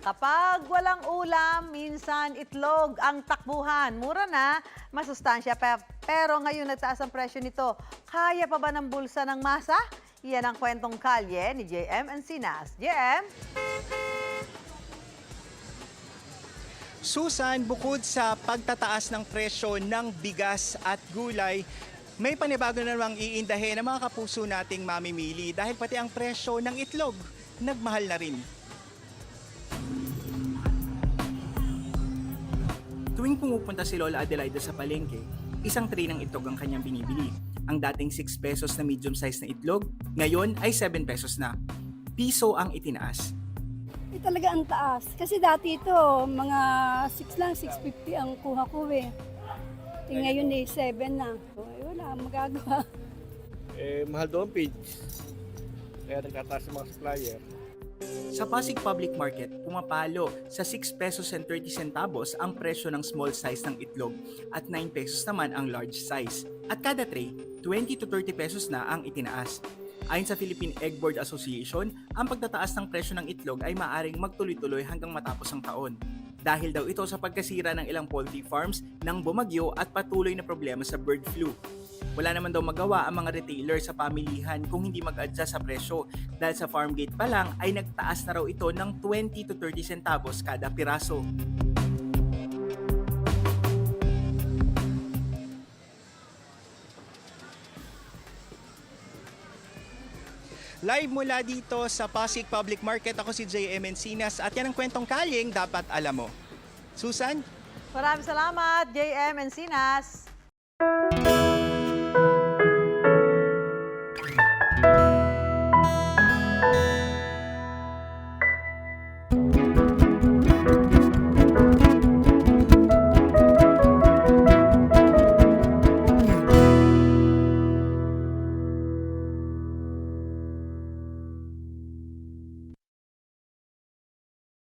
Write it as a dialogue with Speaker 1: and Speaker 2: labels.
Speaker 1: Kapag walang ulam, minsan itlog ang takbuhan. Mura na, masustansya pa. Pero ngayon nagtaas ang presyo nito. Kaya pa ba ng bulsa ng masa? Yan ang kwentong kalye ni JM Encinas. JM?
Speaker 2: Susan, bukod sa pagtataas ng presyo ng bigas at gulay, may panibago na namang iindahin ng mga kapuso nating mamimili dahil pati ang presyo ng itlog nagmahal na rin. Tuwing pumupunta si Lola Adelaida sa palengke, isang tray ng itlog ang kanyang binibili. Ang dating 6 pesos na medium size na itlog, ngayon ay 7 pesos na. Piso ang itinaas.
Speaker 3: Talaga ang taas. Kasi dati ito, mga 6 lang, 6.50 ang kuha ko eh. Ngayon eh, 7 na. Wala, magagawa.
Speaker 4: Mahal doon page. Kaya nagtataas ng mga supplier.
Speaker 2: Sa Pasig Public Market, pumapalo sa 6 pesos and 30 centavos ang presyo ng small size ng itlog at 9 pesos naman ang large size. At kada tray, 20 to 30 pesos na ang itinaas. Ayon sa Philippine Egg Board Association, ang pagtataas ng presyo ng itlog ay maaaring magtuloy-tuloy hanggang matapos ang taon. Dahil daw ito sa pagkasira ng ilang poultry farms ng bumagyo at patuloy na problema sa bird flu. Wala naman daw magawa ang mga retailer sa pamilihan kung hindi mag-adjust sa presyo dahil sa farm gate pa lang ay nagtaas na raw ito ng 20 to 30 centavos kada piraso. Live mula dito sa Pasig Public Market, ako si JM Encinas at yan ang kwentong kaling dapat alam mo. Susan?
Speaker 1: Maraming salamat, JM Encinas.